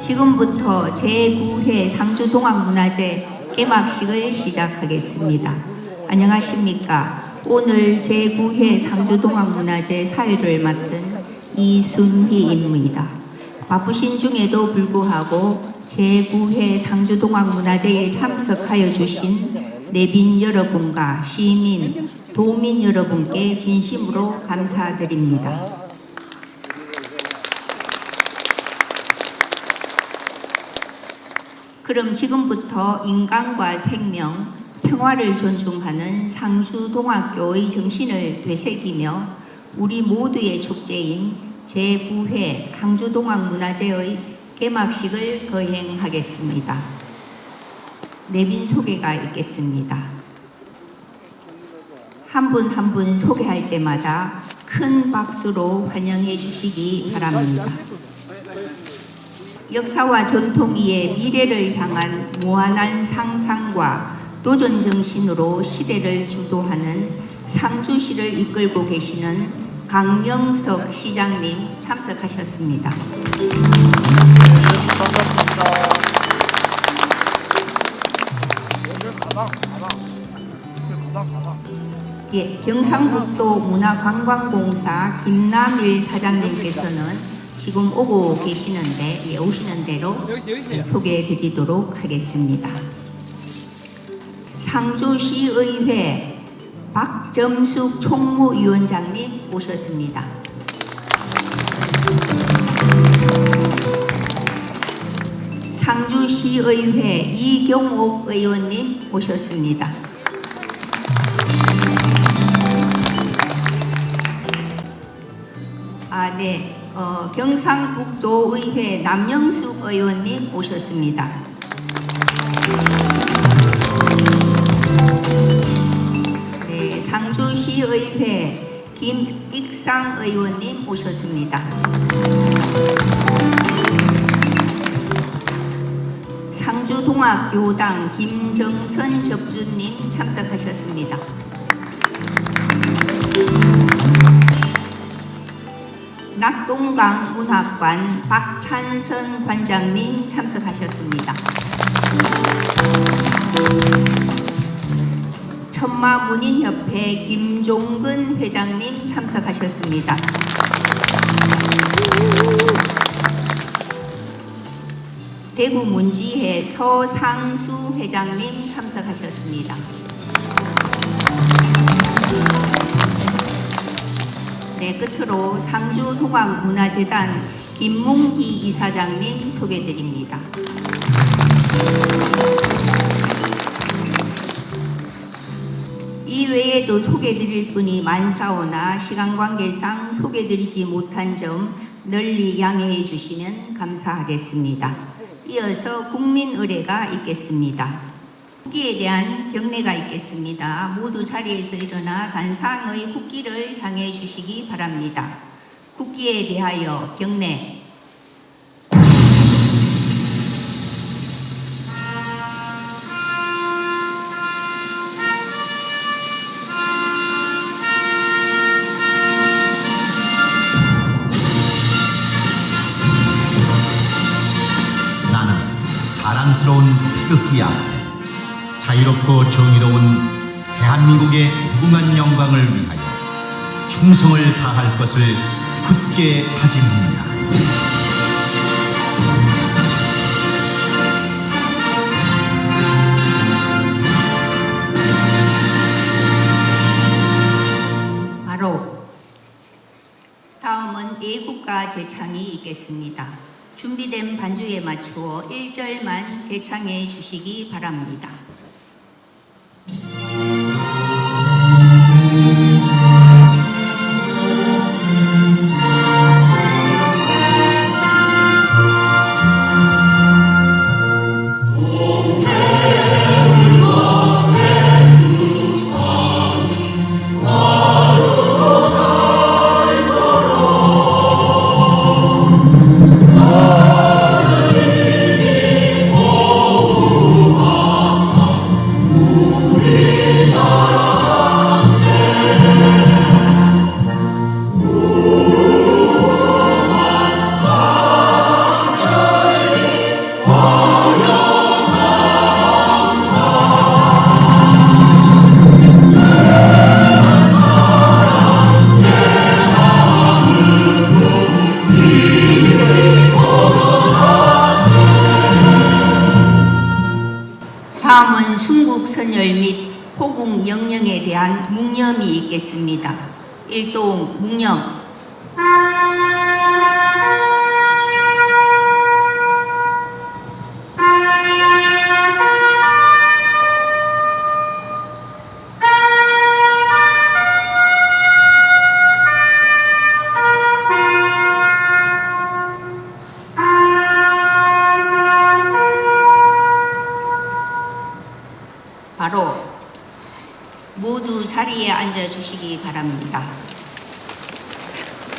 지금부터 제9회 상주동학문화제 개막식을 시작하겠습니다. 안녕하십니까. 오늘 제9회 상주동학문화제 사회를 맡은 이순희입니다. 바쁘신 중에도 불구하고 제9회 상주동학문화제에 참석하여 주신 내빈 여러분과 시민, 도민 여러분께 진심으로 감사드립니다. 그럼 지금부터 인간과 생명, 평화를 존중하는 상주동학교의 정신을 되새기며 우리 모두의 축제인 제9회 상주동학문화제의 개막식을 거행하겠습니다. 내빈 소개가 있겠습니다. 한 분 한 분 소개할 때마다 큰 박수로 환영해 주시기 바랍니다. 역사와 전통 위의 미래를 향한 무한한 상상과 도전 정신으로 시대를 주도하는 상주시를 이끌고 계시는 강명석 시장님 참석하셨습니다. 예, 경상북도 문화관광공사 김남일 사장님께서는 지금 오고 계시는데 오시는 대로 소개해 드리도록 하겠습니다. 상주시의회 박점숙 총무위원장님 오셨습니다. 상주시의회 이경옥 의원님 오셨습니다. 네. 경상북도의회 남영숙 의원님 오셨습니다. 네, 상주시의회 김익상 의원님 오셨습니다. 상주동학교당 김정선 접주님 참석하셨습니다. 낙동강 문학관 박찬선 관장님 참석하셨습니다. 천마문인협회 김종근 회장님 참석하셨습니다. 대구문지회 서상수 회장님 참석하셨습니다. 네, 끝으로 상주동학문화재단 김문기 이사장님 소개드립니다. 이외에도 소개드릴 분이 많사오나 시간 관계상 소개드리지 못한 점 널리 양해해 주시면 감사하겠습니다. 이어서 국민의례가 있겠습니다. 국기에 대한 경례가 있겠습니다. 모두 자리에서 일어나 단상의 국기를 향해 주시기 바랍니다. 국기에 대하여 경례. 나는 자랑스러운 태극기야. 자유롭고 정의로운 대한민국의 무궁한 영광을 위하여 충성을 다할 것을 굳게 다짐합니다. 바로 다음은 애국가 제창이 있겠습니다. 준비된 반주에 맞추어 1절만 제창해 주시기 바랍니다. Oh 건국 명령에 대한 묵념이 있겠습니다. 일동 묵념. 바로 모두 자리에 앉아주시기 바랍니다.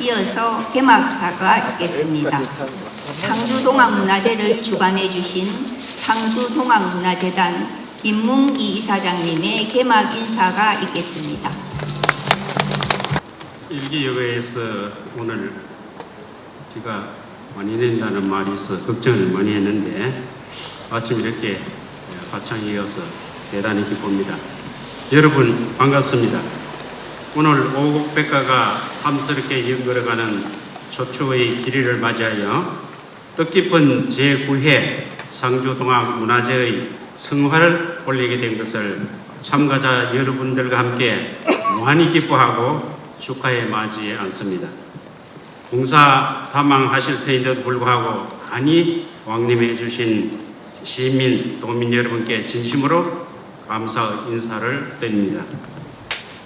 이어서 개막사가 있겠습니다. 상주동학문화재를 주관해 주신 상주동학문화재단 김문기 이사장님의 개막 인사가 있겠습니다. 일기예보에서 오늘 비가 많이 낸다는 말이 있어 걱정을 많이 했는데 마침 이렇게 가창이 이어서 대단히 기쁩니다. 여러분 반갑습니다. 오늘 오곡백과가 탐스럽게 연걸어가는 초초의 길이를 맞이하여 뜻깊은 제9회 상주동학문화제의 성화를 올리게 된 것을 참가자 여러분들과 함께 무한히 기뻐하고 축하에 맞이 않습니다. 공사 다망하실 터인데도 불구하고 간이 왕림해 주신 시민, 도민 여러분께 진심으로 감사 인사를 드립니다.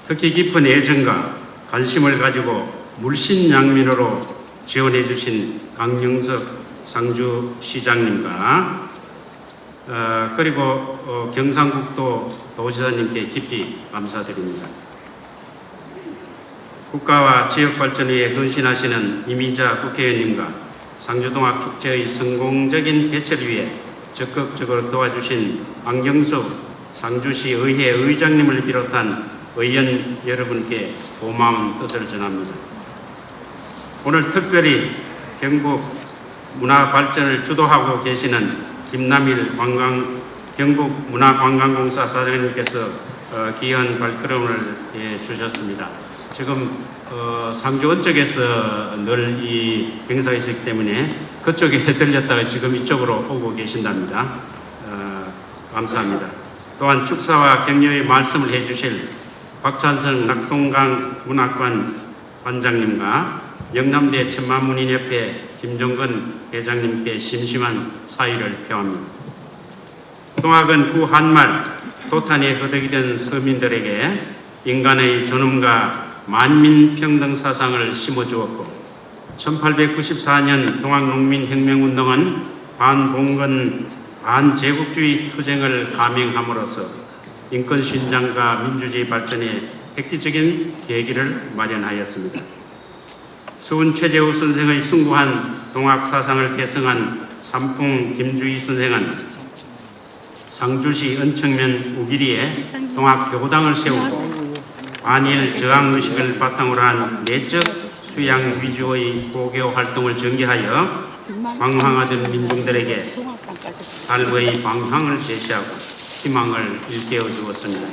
특히 깊은 애정과 관심을 가지고 물신양면으로 지원해 주신 강영석 상주시장님과 그리고 경상북도 도지사님께 깊이 감사드립니다. 국가와 지역 발전에 위해 헌신하시는 이민자 국회의원님과 상주동학축제의 성공적인 개최를 위해 적극적으로 도와주신 안경숙 상주시 의회 의장님을 비롯한 의원 여러분께 고마운 뜻을 전합니다. 오늘 특별히 경북 문화 발전을 주도하고 계시는 김남일 경북 문화관광공사 사장님께서 귀한 발걸음을 주셨습니다. 지금 상주 언쪽에서 늘 이 행사가 있기 때문에 그쪽에 들렸다가 지금 이쪽으로 오고 계신답니다. 감사합니다. 또한 축사와 격려의 말씀을 해주실 박찬성 낙동강 문학관 관장님과 영남대 천만문인협회 김종근 회장님께 심심한 사의를 표합니다. 동학은 구 한말 도탄에 허덕이 된 서민들에게 인간의 존엄과 만민평등 사상을 심어주었고 1894년 동학농민혁명운동은 반봉건 반제국주의 투쟁을 감행함으로써 인권신장과 민주주의 발전에 획기적인 계기를 마련하였습니다. 수은 최재우 선생의 숭고한 동학사상을 계승한 삼풍 김주희 선생은 상주시 은청면 우기리에 동학교당을 세우고 반일 저항의식을 바탕으로 한 내적 수양 위주의 고교 활동을 전개하여 방황하던 민중들에게 삶의 방향을 제시하고 희망을 일깨워 주었습니다.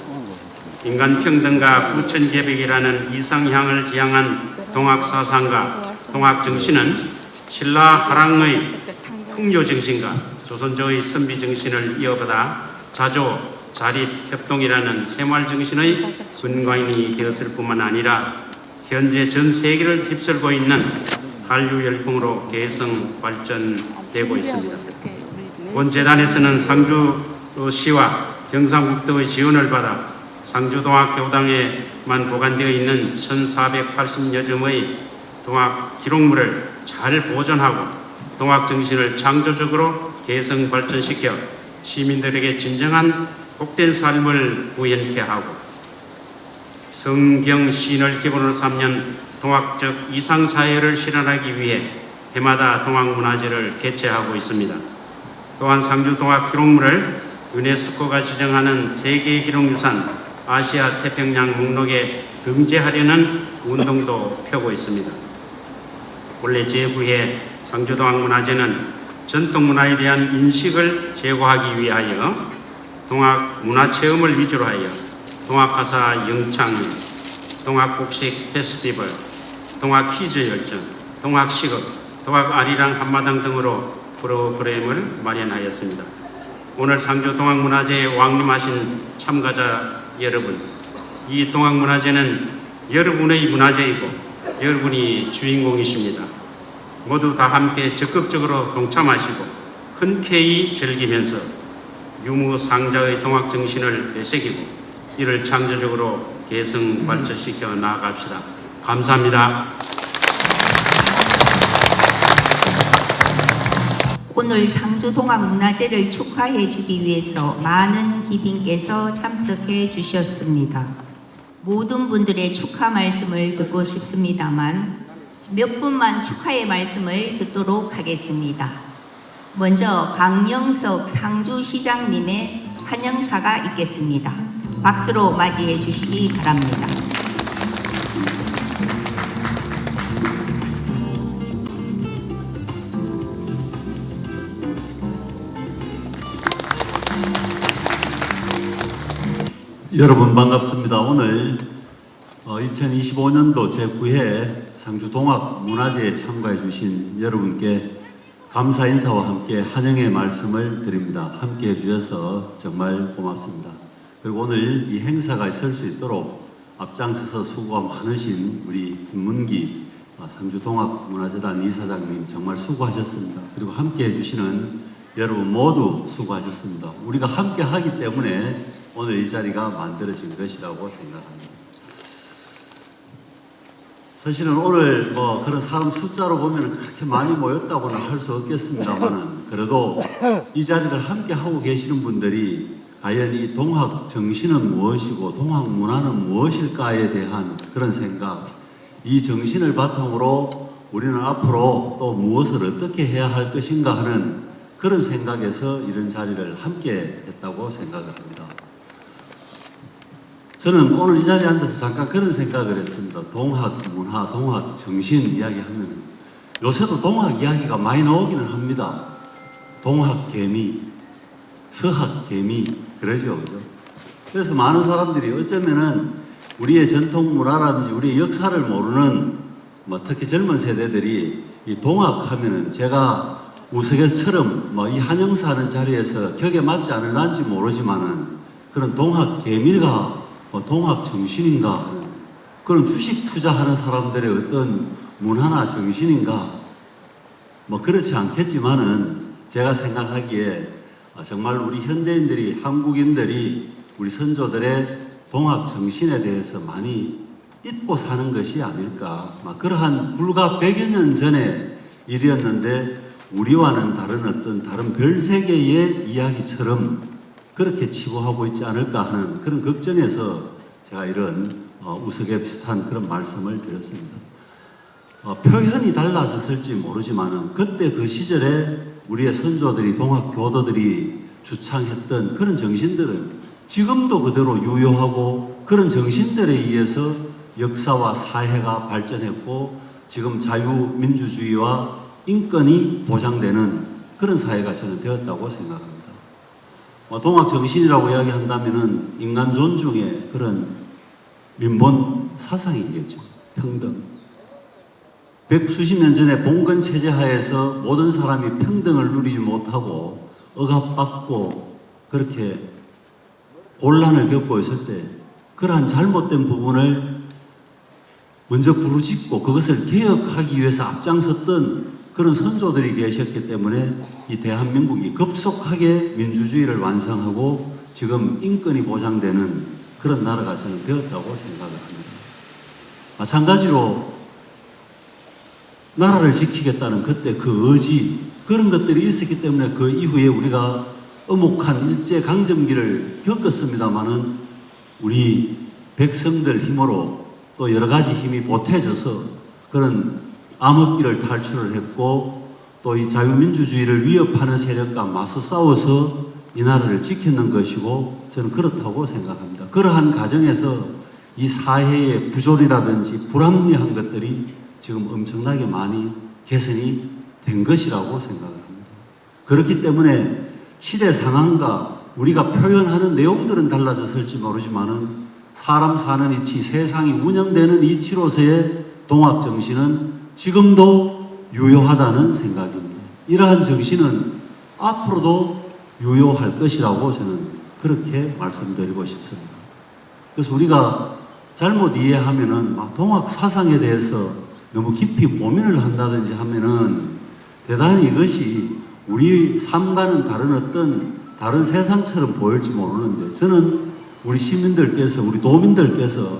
인간평등과 부천개벽이라는 이상향을 지향한 동학사상과 동학정신은 신라하랑의 풍요정신과 조선조의 선비정신을 이어받아 자조, 자립협동이라는 새마을정신의 근간이 되었을 뿐만 아니라 현재 전 세계를 휩쓸고 있는 한류열풍으로 개성 발전되고 있습니다. 본 재단에서는 상주시와 경상북도의 지원을 받아 상주동학교당에만 보관되어 있는 1480여 점의 동학 기록물을 잘 보존하고 동학정신을 창조적으로 개성 발전시켜 시민들에게 진정한 복된 삶을 구현케 하고 성경 시인을 기본으로 삼는 동학적 이상사회를 실현하기 위해 해마다 동학문화제를 개최하고 있습니다. 또한 상주동학 기록물을 유네스코가 지정하는 세계기록유산 아시아 태평양 목록에 등재하려는 운동도 펴고 있습니다. 원래 제9회 상주동학문화제는 전통문화에 대한 인식을 제고하기 위하여 동학문화체험을 위주로 하여 동학가사 영창, 동학곡식 페스티벌, 동학퀴즈열전, 동학시극, 동학아리랑 한마당 등으로 프로그램을 마련하였습니다. 오늘 상주동학문화제에 왕림하신 참가자 여러분, 이 동학문화제는 여러분의 문화제이고 여러분이 주인공이십니다. 모두 다 함께 적극적으로 동참하시고 흔쾌히 즐기면서 유무상자의 동학 정신을 되새기고 이를 창조적으로 개성 발전시켜 나아갑시다. 감사합니다. 오늘 상주동학문화제를 축하해 주기 위해서 많은 귀빈께서 참석해 주셨습니다. 모든 분들의 축하 말씀을 듣고 싶습니다만 몇 분만 축하의 말씀을 듣도록 하겠습니다. 먼저 강영석 상주시장님의 환영사가 있겠습니다. 박수로 맞이해 주시기 바랍니다. 여러분 반갑습니다. 오늘 2025년도 제9회 상주동학문화제에 참가해 주신 여러분께 감사 인사와 함께 환영의 말씀을 드립니다. 함께 해주셔서 정말 고맙습니다. 그리고 오늘 이 행사가 있을 수 있도록 앞장서서 수고가 많으신 우리 김문기 상주동학문화재단 이사장님 정말 수고하셨습니다. 그리고 함께 해주시는 여러분 모두 수고하셨습니다. 우리가 함께 하기 때문에 오늘 이 자리가 만들어진 것이라고 생각합니다. 사실은 오늘 그런 사람 숫자로 보면 그렇게 많이 모였다고는 할 수 없겠습니다만은 그래도 이 자리를 함께 하고 계시는 분들이 과연 이 동학 정신은 무엇이고 동학 문화는 무엇일까에 대한 그런 생각, 이 정신을 바탕으로 우리는 앞으로 또 무엇을 어떻게 해야 할 것인가 하는 그런 생각에서 이런 자리를 함께 했다고 생각을 합니다. 저는 오늘 이 자리에 앉아서 잠깐 그런 생각을 했습니다. 동학 문화, 동학 정신 이야기하면 요새도 동학 이야기가 많이 나오기는 합니다. 동학 개미, 서학 개미 그러죠, 그죠? 그래서 많은 사람들이 어쩌면은 우리의 전통 문화라든지 우리의 역사를 모르는 특히 젊은 세대들이 이 동학 하면은 제가 우스갯처럼 이 한영사 하는 자리에서 격에 맞지 않을는지 모르지만은 그런 동학 개미가 동학 정신인가 그런 주식 투자하는 사람들의 어떤 문화나 정신인가 그렇지 않겠지만은 제가 생각하기에 정말 우리 현대인들이 한국인들이 우리 선조들의 동학 정신에 대해서 많이 잊고 사는 것이 아닐까 그러한 불과 100여 년 전의 일이었는데 우리와는 다른 다른 별세계의 이야기처럼 그렇게 치부하고 있지 않을까 하는 그런 걱정에서 제가 이런 우스갯비슷한 그런 말씀을 드렸습니다. 표현이 달라졌을지 모르지만은 그때 그 시절에 우리의 선조들이 동학교도들이 주창했던 그런 정신들은 지금도 그대로 유효하고 그런 정신들에 의해서 역사와 사회가 발전했고 지금 자유민주주의와 인권이 보장되는 그런 사회가 저는 되었다고 생각합니다. 동학 정신이라고 이야기한다면은 인간 존중의 그런 민본 사상이겠죠. 평등. 백수십 년 전에 봉건 체제 하에서 모든 사람이 평등을 누리지 못하고 억압받고 그렇게 곤란을 겪고 있을 때 그러한 잘못된 부분을 먼저 부르짖고 그것을 개혁하기 위해서 앞장섰던 그런 선조들이 계셨기 때문에 이 대한민국이 급속하게 민주주의를 완성하고 지금 인권이 보장되는 그런 나라가 저는 되었다고 생각을 합니다. 마찬가지로 나라를 지키겠다는 그때 그 의지 그런 것들이 있었기 때문에 그 이후에 우리가 엄혹한 일제강점기를 겪었습니다마는 우리 백성들 힘으로 또 여러 가지 힘이 보태져서 그런 암흑기를 탈출을 했고 또 이 자유민주주의를 위협하는 세력과 맞서 싸워서 이 나라를 지켰는 것이고 저는 그렇다고 생각합니다. 그러한 과정에서 이 사회의 부조리라든지 불합리한 것들이 지금 엄청나게 많이 개선이 된 것이라고 생각을 합니다. 그렇기 때문에 시대 상황과 우리가 표현하는 내용들은 달라졌을지 모르지만은 사람 사는 이치, 세상이 운영되는 이치로서의 동학 정신은 지금도 유효하다는 생각입니다. 이러한 정신은 앞으로도 유효할 것이라고 저는 그렇게 말씀드리고 싶습니다. 그래서 우리가 잘못 이해하면은 막 동학 사상에 대해서 너무 깊이 고민을 한다든지 하면은 대단히 이것이 우리 삶과는 다른 세상처럼 보일지 모르는데, 저는 우리 시민들께서, 우리 도민들께서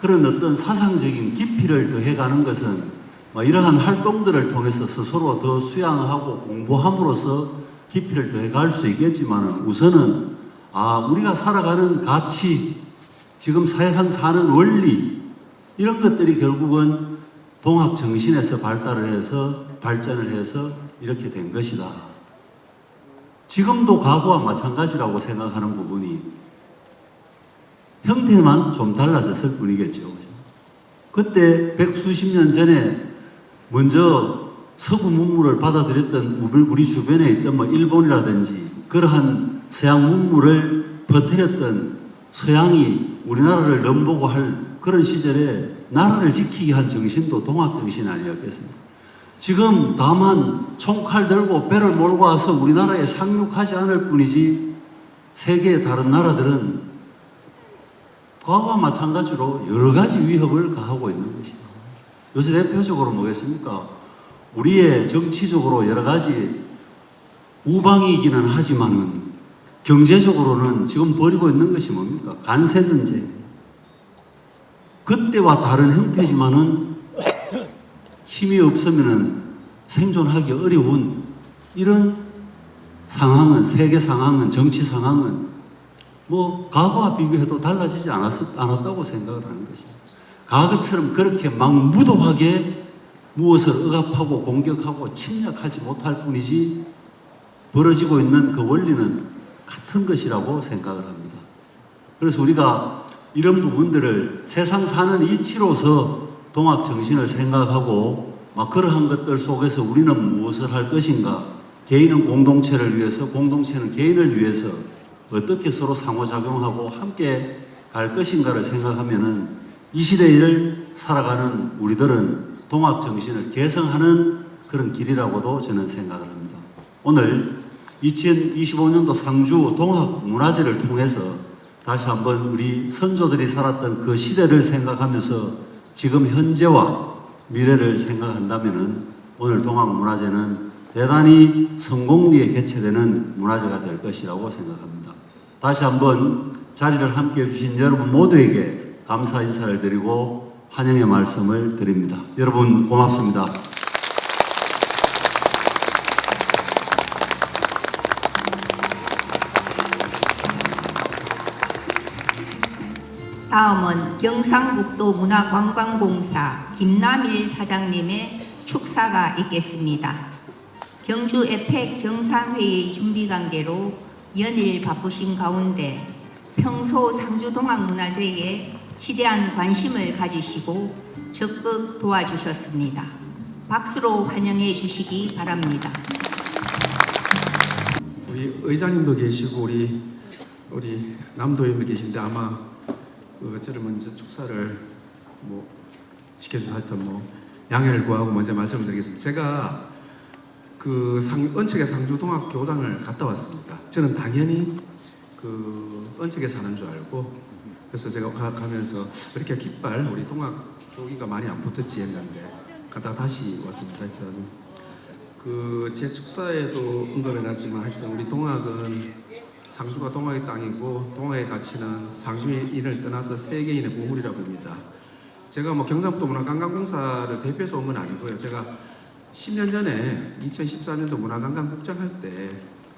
그런 어떤 사상적인 깊이를 더해가는 것은 이러한 활동들을 통해서 스스로 더 수양하고 공부함으로써 깊이를 더해갈 수 있겠지만, 우선은 우리가 살아가는 가치, 지금 세상 사는 원리, 이런 것들이 결국은 동학 정신에서 발전을 해서 이렇게 된 것이다. 지금도 과거와 마찬가지라고 생각하는 부분이 형태만 좀 달라졌을 뿐이겠죠. 그때 백수십 년 전에 먼저 서구 문물을 받아들였던 우리 주변에 있던 일본이라든지 그러한 서양 문물을 퍼뜨렸던 서양이 우리나라를 넘보고 할 그런 시절에 나라를 지키게 한 정신도 동학 정신 아니었겠습니까? 지금 다만 총칼 들고 배를 몰고 와서 우리나라에 상륙하지 않을 뿐이지, 세계의 다른 나라들은 과거와 마찬가지로 여러 가지 위협을 가하고 있는 것이다. 요새 대표적으로 뭐겠습니까? 우리의 정치적으로 여러 가지 우방이기는 하지만은 경제적으로는 지금 벌이고 있는 것이 뭡니까? 간세전쟁. 그때와 다른 형태지만은 힘이 없으면은 생존하기 어려운 이런 상황은, 세계 상황은, 정치 상황은 과거와 비교해도 달라지지 않았다고 생각을 하는 것입니다. 과거처럼 그렇게 막 무도하게 무엇을 억압하고 공격하고 침략하지 못할 뿐이지, 벌어지고 있는 그 원리는 같은 것이라고 생각을 합니다. 그래서 우리가 이런 부분들을 세상 사는 이치로서 동학 정신을 생각하고 그러한 것들 속에서 우리는 무엇을 할 것인가, 개인은 공동체를 위해서, 공동체는 개인을 위해서 어떻게 서로 상호작용하고 함께 갈 것인가를 생각하면은 이 시대를 살아가는 우리들은 동학 정신을 개성하는 그런 길이라고도 저는 생각을 합니다. 오늘 2025년도 상주 동학 문화제를 통해서 다시 한번 우리 선조들이 살았던 그 시대를 생각하면서 지금 현재와 미래를 생각한다면은 오늘 동학 문화제는 대단히 성공리에 개최되는 문화제가 될 것이라고 생각합니다. 다시 한번 자리를 함께 해주신 여러분 모두에게 감사 인사를 드리고 환영의 말씀을 드립니다. 여러분 고맙습니다. 다음은 경상북도 문화관광공사 김남일 사장님의 축사가 있겠습니다. 경주 에펙 정상회의 준비 관계로 연일 바쁘신 가운데 평소 상주동학문화제에 시대한 관심을 가지시고 적극 도와주셨습니다. 박수로 환영해 주시기 바랍니다. 우리 의장님도 계시고 우리 남도님도 계신데 아마 저를 먼저 축사를 시켜주셔서 하여튼 양해를 구하고 먼저 말씀을 드리겠습니다. 제가 은척의 상주동학교당을 갔다 왔습니다. 저는 당연히 은척에 사는 줄 알고, 그래서 제가 가면서 이렇게 깃발 우리 동학 교기가 많이 안 붙었지 했는데 갔다가 다시 왔습니다. 하여튼 제 축사에도 언급해놨지만 하여튼 우리 동학은 상주가 동학의 땅이고 동학의 가치는 상주인을 떠나서 세계인의 보물이라고 봅니다. 제가 경상북도 문화관광공사를 대표해서 온 건 아니고요. 제가 10년 전에 2014년도 문화관광국장 할 때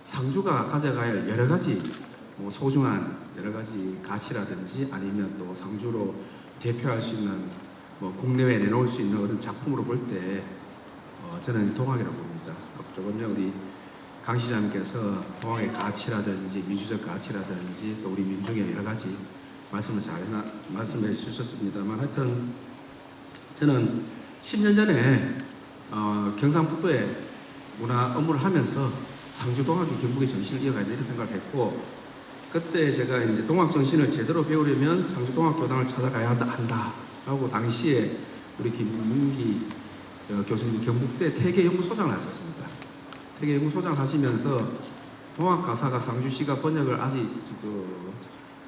상주가 가져가야 할 여러 가지 소중한 여러 가지 가치라든지 아니면 또 상주로 대표할 수 있는 국내외에 내놓을 수 있는 그런 작품으로 볼 때 저는 동학이라고 봅니다. 조금요 우리 강 시장님께서 동학의 가치라든지 민주적 가치라든지 또 우리 민중의 여러 가지 말씀해 주셨습니다만, 하여튼 저는 10년 전에 경상북도에 문화 업무를 하면서 상주동학이 경북의 정신을 이어가야 된다 생각을 했고, 그때 제가 이제 동학 정신을 제대로 배우려면 상주동학교당을 찾아가야 한다라고 당시에 우리 김문기 교수님 경북대 태계연구소장을 하셨습니다. 태계연구소장 하시면서 동학 가사가 상주시가 번역을 아직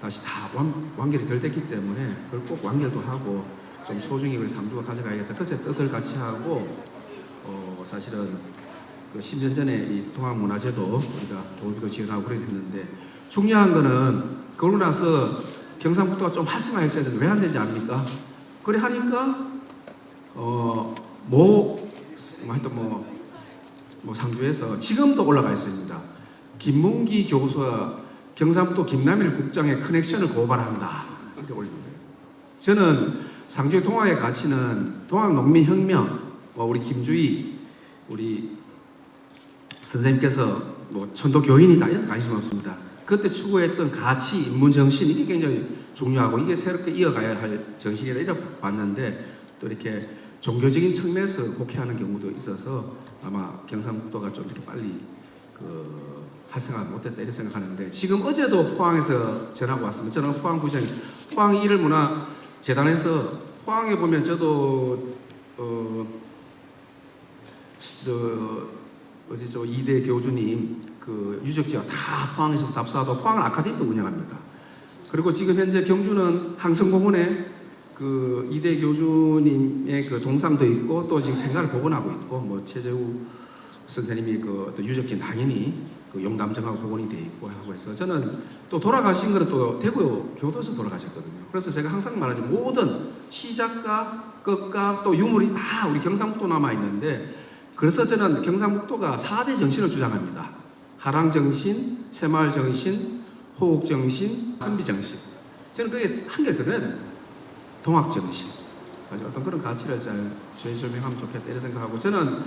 다시 다 완결이 덜 됐기 때문에 그걸 꼭 완결도 하고 좀 소중히 우리 상주가 가져가야겠다. 그래서 뜻을 같이 하고 사실은 그 10년 전에 이 동학문화재도 우리가 도입도 지원하고 그랬는데 중요한 거는 그러고 나서 경상북도가 좀 활성화했어야 되는데 왜 안 되지 않습니까? 그래 하니까 하여튼 뭐 상주에서 지금도 올라가 있습니다. 김문기 교수와 경상북도 김남일 국장의 커넥션을 고발한다. 이렇게 올린 거예요. 저는 상주의 동학의 가치는 동학농민혁명, 우리 김주희 우리 선생님께서 천도교인이다 이런 관심 없습니다. 그때 추구했던 가치, 인문정신 이게 굉장히 중요하고 이게 새롭게 이어가야 할 정신이라 이렇게 봤는데 또 이렇게 종교적인 측면에서 곡해하는 경우도 있어서 아마 경상북도가 좀 이렇게 빨리 활성화 못했다 이렇게 생각하는데 지금 어제도 포항에서 전화가 왔습니다. 저는 포항구청 포항 일일문화재단에서 포항에 보면 저도 이대 교주님 그 유적지가 다 포항에서 답사하고 포항은 아카데미도 운영합니다. 그리고 지금 현재 경주는 항성공원에 그 이대 교주님의 그 동상도 있고 또 지금 생가를 복원하고 있고 뭐 최재우 선생님이 또 유적지 당연히 그 용담정하고 복원이 돼 있고 하고 해서 저는 또 돌아가신 거는 또 대구 교도소 돌아가셨거든요. 그래서 제가 항상 말하지 모든 시작과 끝과 또 유물이 다 우리 경상북도 남아 있는데 그래서 저는 경상북도가 4대 정신을 주장합니다. 하랑정신, 새마을정신, 호국정신, 선비정신. 저는 그게 한 개를 더 넣어야 됩니다. 동학정신. 어떤 그런 가치를 잘 재조명하면 좋겠다 이런 생각하고 저는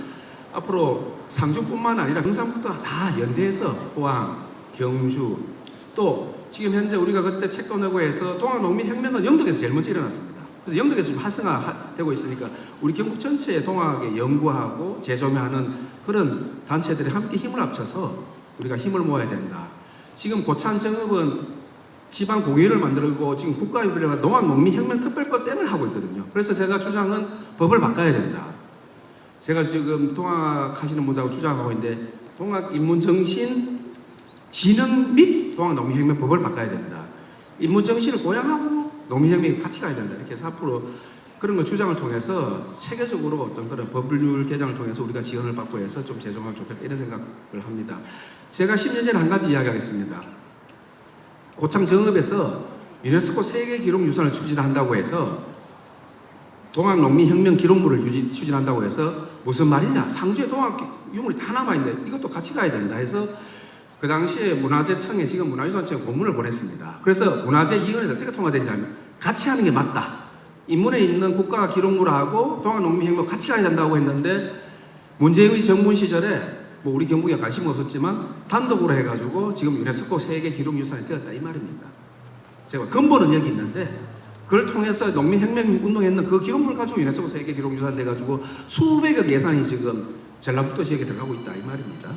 앞으로 상주뿐만 아니라 경상북도가 다 연대해서 포항, 경주 또 지금 현재 우리가 그때 책도 내고 해서 동학농민혁명은 영덕에서 제일 먼저 일어났습니다. 그래서 영덕에서 지금 활성화되고 있으니까 우리 경북 전체에 동학에 연구하고 재조명하는 그런 단체들이 함께 힘을 합쳐서 우리가 힘을 모아야 된다. 지금 고창정읍은 지방 공회를 만들고 지금 국가유별과 농학농민혁명특별법 때문에 하고 있거든요. 그래서 제가 주장은 법을 바꿔야 된다. 제가 지금 동학하시는 분들하고 주장하고 있는데 동학인문정신 진흥 및 동학농민혁명법을 바꿔야 된다. 인문정신을 고양하고 농민혁명이 같이 가야 된다. 이렇게 해서 앞으로 그런 거 주장을 통해서 체계적으로 어떤 그런 법률 개정을 통해서 우리가 지원을 받고 해서 좀 제정하면 좋겠다 이런 생각을 합니다. 제가 10년 전에 한 가지 이야기하겠습니다. 고창 정읍에서 유네스코 세계기록유산을 추진한다고 해서 동학농민혁명 기록물을 추진한다고 해서 무슨 말이냐? 상주에 동학 유물이 다 남아있는데 이것도 같이 가야 된다 해서 그 당시에 문화재청에 지금 문화유산청에 공문을 보냈습니다. 그래서 문화재위원회에서 어떻게 통과되지 않으면 같이 하는 게 맞다. 인문에 있는 국가 기록물하고 동학농민혁명 같이 가야 된다고 했는데 문재인의 정부 시절에 우리 경북에 관심 없었지만 단독으로 해가지고 지금 유네스코 세계 기록유산이 되었다 이 말입니다. 제가 근본은 여기 있는데 그걸 통해서 농민혁명 운동했는 그 기록물 가지고 유네스코 세계 기록유산 돼가지고 수백억 예산이 지금 전라북도 지역에 들어가고 있다 이 말입니다.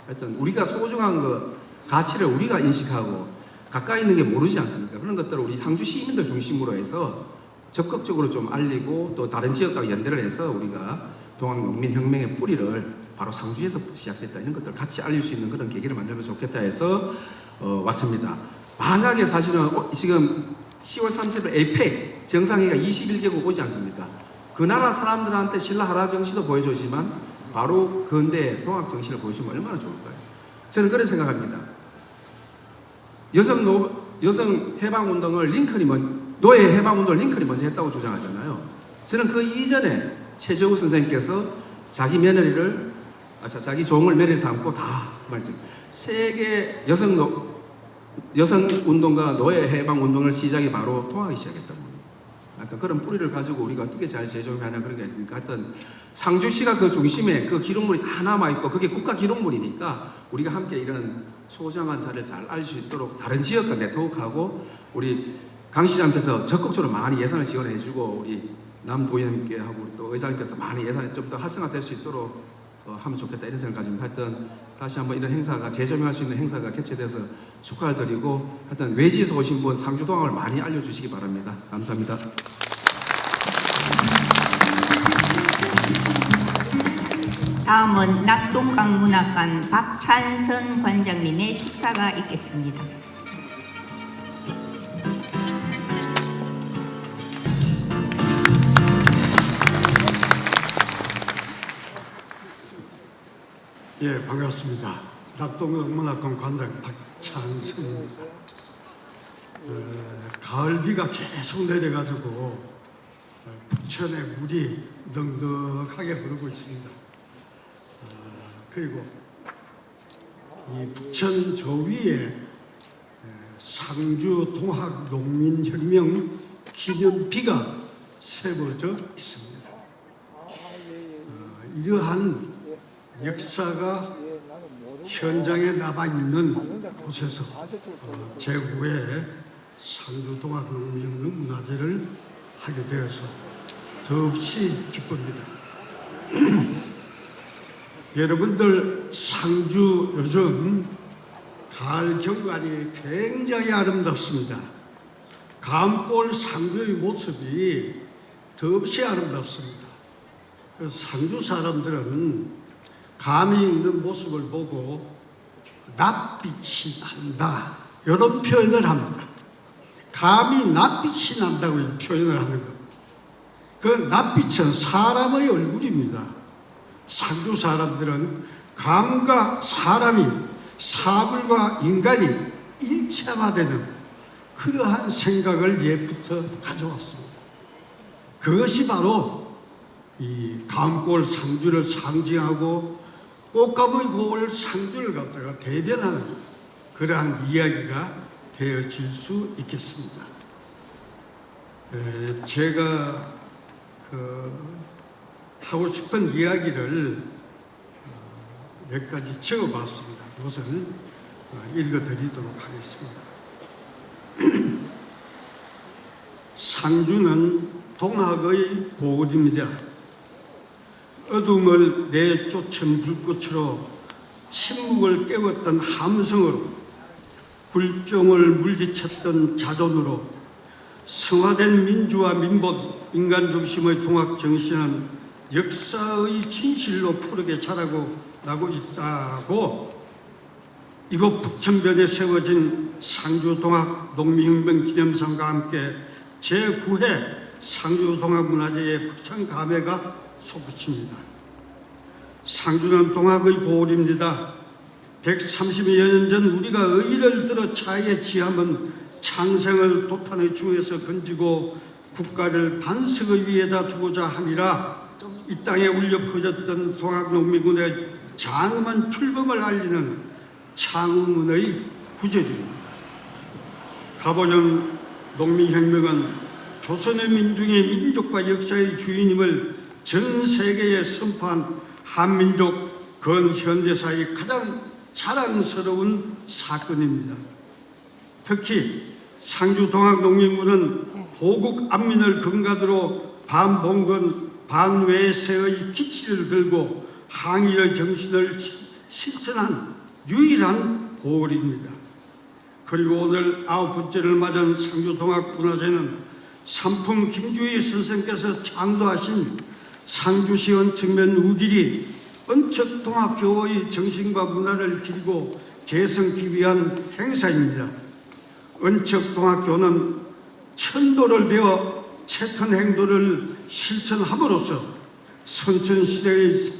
하여튼 우리가 소중한 그 가치를 우리가 인식하고 가까이 있는 게 모르지 않습니까? 그런 것들을 우리 상주 시민들 중심으로 해서 적극적으로 좀 알리고 또 다른 지역과 연대를 해서 우리가 동학농민혁명의 뿌리를 바로 상주에서 시작됐다 이런 것들을 같이 알릴 수 있는 그런 계기를 만들면 좋겠다 해서 왔습니다. 만약에 사실은 지금 10월 30일 에이펙 정상회의가 21개국 오지 않습니까? 그 나라 사람들한테 신라하라 정신도 보여주지만 바로 근대 동학 정신을 보여주면 얼마나 좋을까요? 저는 그렇게 생각합니다. 여성 해방운동을 노예 해방운동을 링컨이 먼저 했다고 주장하잖아요. 저는 그 이전에 최재우 선생님께서 자기 종을 며느리 삼고 다 말씀. 세계 여성운동과 노예 해방운동을 시작이 바로 통하기 시작했던 겁니다. 약간 그런 뿌리를 가지고 우리가 어떻게 잘 재조명하냐 그런 게 아닙니까? 하여튼 상주시가 그 중심에 그 기록물이 다 남아있고 그게 국가 기록물이니까 우리가 함께 이런 소중한 자리를 잘 알 수 있도록 다른 지역과 네트워크하고 우리 강 시장님께서 적극적으로 많이 예산을 지원해주고 우리 남도의원님께 하고 또 의장님께서 많이 예산이 좀 더 활성화될 수 있도록 하면 좋겠다 이런 생각 가집니다. 하여튼 다시 한번 이런 행사가 재조명할 수 있는 행사가 개최돼서 축하를 드리고 하여튼 외지에서 오신 분 상주동학을 많이 알려주시기 바랍니다. 감사합니다. 다음은 낙동강문학관 박찬선 관장님의 축사가 있겠습니다. 예, 반갑습니다. 낙동문화관 관장 박찬승입니다. 가을 비가 계속 내려가지고 부천에 물이 넉넉하게 흐르고 있습니다. 그리고 이 부천 저 위에 상주 동학농민혁명 기념비가 세워져 있습니다. 이러한 역사가 현장에 남아있는 곳에서 제9회 상주동학농민혁명 문화제를 하게 되어서 더없이 기쁩니다. 여러분들 상주 요즘 가을 경관이 굉장히 아름답습니다. 감골 상주의 모습이 더없이 아름답습니다. 그래서 상주 사람들은 감이 있는 모습을 보고 낯빛이 난다 이런 표현을 합니다. 감이 낯빛이 난다고 표현을 하는 것. 그 낯빛은 사람의 얼굴입니다. 상주 사람들은 감과 사람이 사물과 인간이 일체화되는 그러한 생각을 옛부터 가져왔습니다. 그것이 바로 이 감골 상주를 상징하고 꽃가무이 고을 상주를 갖다가 대변하는 그러한 이야기가 되어질 수 있겠습니다. 제가 하고 싶은 이야기를 몇 가지 적어봤습니다. 그것을 읽어드리도록 하겠습니다. 상주는 동학의 고을입니다. 어둠을 내쫓은 불꽃으로 침묵을 깨웠던 함성으로 굴종을 물리쳤던 자존으로 성화된 민주화 민법 인간 중심의 동학 정신은 역사의 진실로 푸르게 자라고 나고 있다고 이곳 북천변에 세워진 상주동학 농민혁명 기념상과 함께 제9회 상주동학문화제의 북천 감회가 솟구칩니다. 상주는 동학의 고을입니다. 130여 년 전 우리가 의를 들어 차에 지함은 창생을 도탄의 중에서 건지고 국가를 반석의 위에다 두고자 함이라 이 땅에 울려 퍼졌던 동학농민군의 장엄한 출범을 알리는 창우문의 구절입니다. 가보년 농민혁명은 조선의 민중의 민족과 역사의 주인임을 전 세계에 선포한 한민족 근현대사의 가장 자랑스러운 사건입니다. 특히 상주동학농민군은 호국 안민을 근간으로 반봉건 반외세의 기치를 들고 항일의 정신을 실천한 유일한 고을입니다. 그리고 오늘 9번째를 맞은 상주동학문화제는 삼풍 김주희 선생께서 창도하신 상주시원 측면 우길이 은척동학교의 정신과 문화를 기리고 개성기 위한 행사입니다. 은척동학교는 천도를 배워 채턴행도를 실천함으로써 선천시대의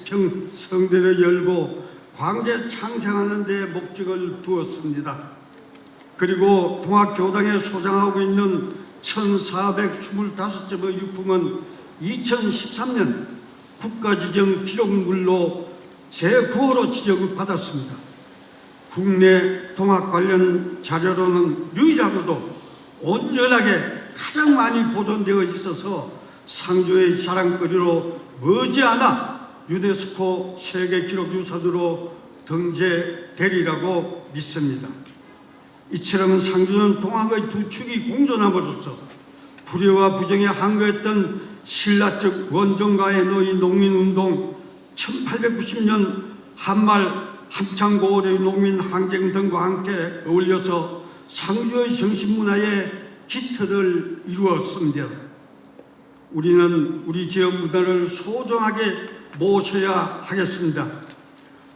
성대를 열고 광제 창생하는 데 목적을 두었습니다. 그리고 동학교당에 소장하고 있는 1425점의 유품은 2013년 국가지정 기록물로 제9호로 지정을 받았습니다. 국내 동학 관련 자료로는 유일하고도 온전하게 가장 많이 보존되어 있어서 상주의 자랑거리로 머지않아 유네스코 세계기록유산으로 등재되리라고 믿습니다. 이처럼 상주는 동학의 두 축이 공존함으로써 불의와 부정에 항거했던 신라적 원정가에 놓인 농민운동, 1890년 한말 함창고을의 농민항쟁 등과 함께 어울려서 상주의 정신문화의 깃털을 이루었습니다. 우리는 우리 지역 문화를 소중하게 모셔야 하겠습니다.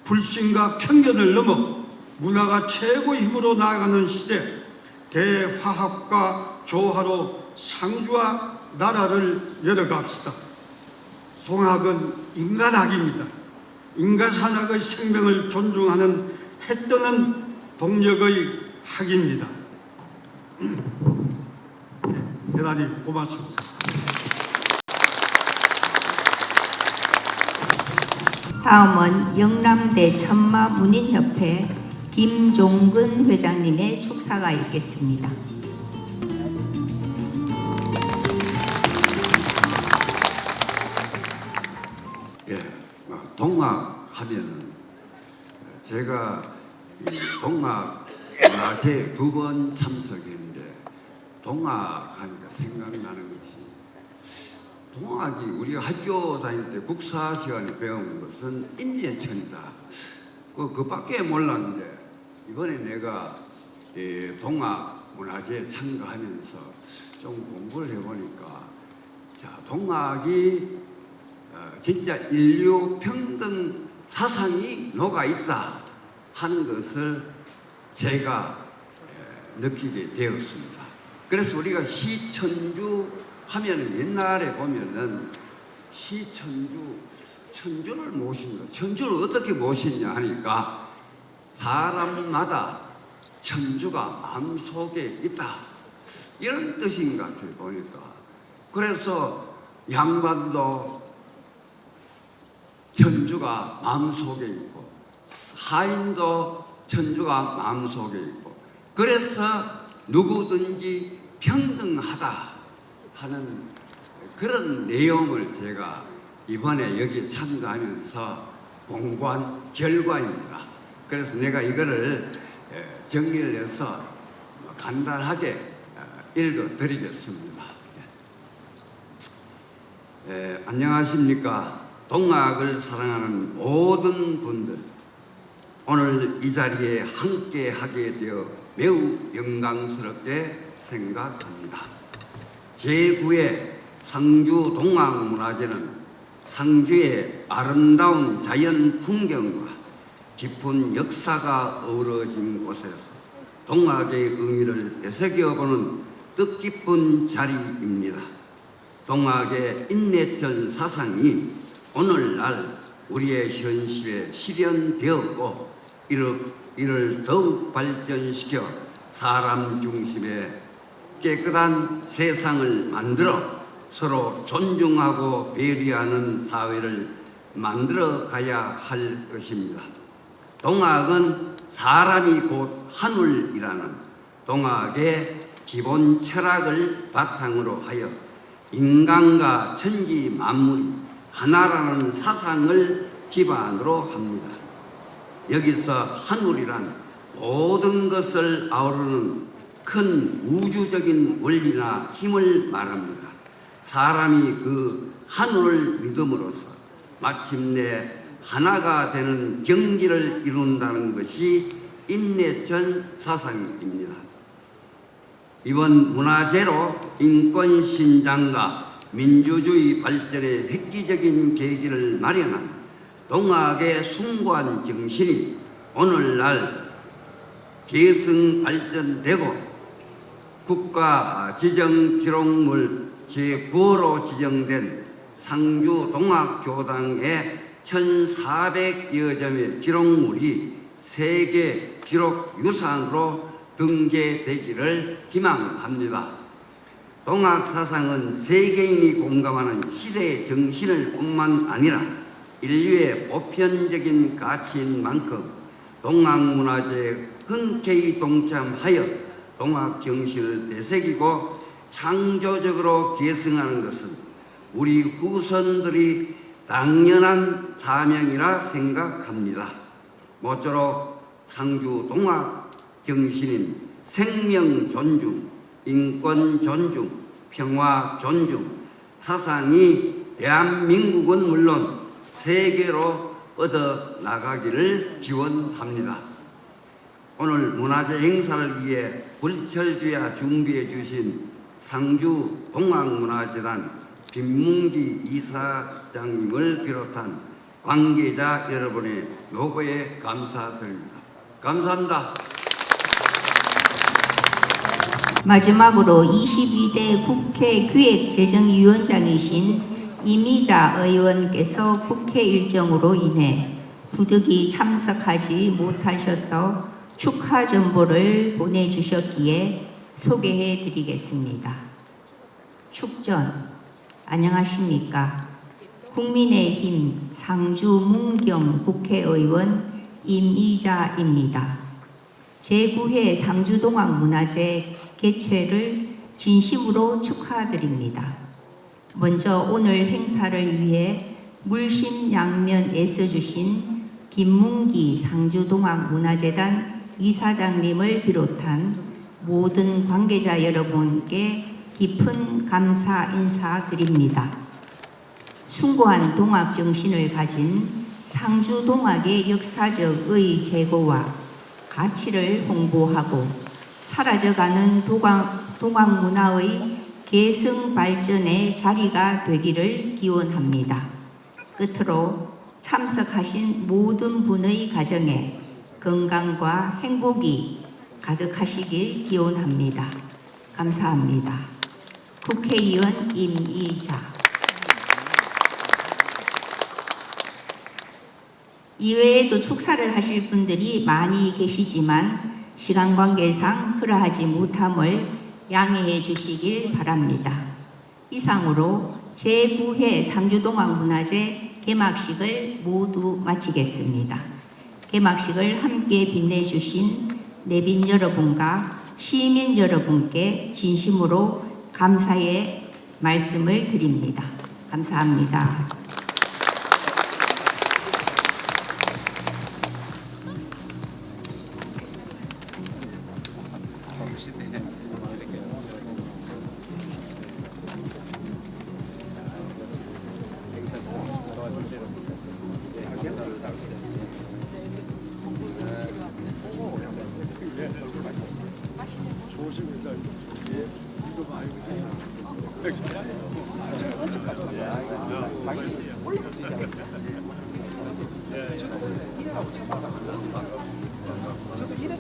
불신과 편견을 넘어 문화가 최고의 힘으로 나아가는 시대, 대화합과 조화로 상주와 나라를 열어갑시다. 동학은 인간학입니다. 인간 산악의 생명을 존중하는 해떠는 동력의 학입니다. 대단히 고맙습니다. 다음은 영남대 천마문인협회 김종근 회장님의 축사가 있겠습니다. 예, 동학 하면은 제가 이 동학 문화제 2번 참석했는데 동학 하니까 생각나는 것이 동학이 우리가 학교 다닐 때 국사 시간에 배운 것은 인제천이다. 그밖에 몰랐는데 이번에 내가 동학 문화제 참가하면서 좀 공부를 해보니까 자 동학이 진짜 인류 평등 사상이 녹아 있다 하는 것을 제가 느끼게 되었습니다. 그래서 우리가 시천주 하면은 옛날에 보면은 천주를 모신다. 천주를 어떻게 모시냐 하니까 사람마다 천주가 마음속에 있다. 이런 뜻인 것 같아요, 보니까. 그래서 양반도 천주가 마음속에 있고 하인도 천주가 마음속에 있고 그래서 누구든지 평등하다 하는 그런 내용을 제가 이번에 여기 참가하면서 공부한 결과입니다. 그래서 내가 이거를 정리를 해서 간단하게 읽어드리겠습니다. 안녕하십니까. 동학을 사랑하는 모든 분들, 오늘 이 자리에 함께 하게 되어 매우 영광스럽게 생각합니다. 제9회 상주 동학문화제는 상주의 아름다운 자연 풍경과 깊은 역사가 어우러진 곳에서 동학의 의미를 되새겨보는 뜻깊은 자리입니다. 동학의 인내천 사상이 오늘날 우리의 현실에 실현되었고 이를 더욱 발전시켜 사람 중심의 깨끗한 세상을 만들어 서로 존중하고 배려하는 사회를 만들어 가야 할 것입니다. 동학은 사람이 곧 하늘이라는 동학의 기본 철학을 바탕으로 하여 인간과 천지 만물이 하나라는 사상을 기반으로 합니다. 여기서 하늘이란 모든 것을 아우르는 큰 우주적인 원리나 힘을 말합니다. 사람이 그 하늘을 믿음으로써 마침내 하나가 되는 경지를 이룬다는 것이 인내천 사상입니다. 이번 문화제로 인권신장과 민주주의 발전의 획기적인 계기를 마련한 동학의 숭고한 정신이 오늘날 계승 발전되고 국가 지정 기록물 제9호로 지정된 상주 동학교당의 1400여 점의 기록물이 세계 기록유산으로 등재되기를 희망합니다. 동학 사상은 세계인이 공감하는 시대의 정신을 뿐만 아니라 인류의 보편적인 가치인 만큼 동학 문화제에 흔쾌히 동참하여 동학 정신을 되새기고 창조적으로 계승하는 것은 우리 후손들이 당연한 사명이라 생각합니다. 모쪼록 상주 동학 정신인 생명 존중, 인권 존중, 평화 존중 사상이 대한민국은 물론 세계로 뻗어 나가기를 기원합니다. 오늘 문화재 행사를 위해 불철주야 준비해 주신 상주 동학문화재단 김문기 이사장님을 비롯한 관계자 여러분의 노고에 감사드립니다. 감사합니다. 마지막으로 22대 국회 기획재정위원장이신 이미자 의원께서 국회 일정으로 인해 부득이 참석하지 못하셔서 축하 전보를 보내주셨기에 소개해 드리겠습니다. 축전, 안녕하십니까. 국민의힘 상주 문경 국회의원 임이자입니다. 제9회 상주동학문화제 개최를 진심으로 축하드립니다. 먼저 오늘 행사를 위해 물심양면 애써주신 김문기 상주동학문화재단 이사장님을 비롯한 모든 관계자 여러분께 깊은 감사 인사드립니다. 숭고한 동학 정신을 가진 상주 동학의 역사적의 재고와 가치를 홍보하고 사라져가는 동학 문화의 계승 발전의 자리가 되기를 기원합니다. 끝으로 참석하신 모든 분의 가정에 건강과 행복이 가득하시길 기원합니다. 감사합니다. 국회의원 임이자. 이외에도 축사를 하실 분들이 많이 계시지만 시간 관계상 그러하지 못함을 양해해 주시길 바랍니다. 이상으로 제9회 상주동학문화제 개막식을 모두 마치겠습니다. 개막식을 함께 빛내주신 내빈 여러분과 시민 여러분께 진심으로 감사의 말씀을 드립니다. 감사합니다. 이래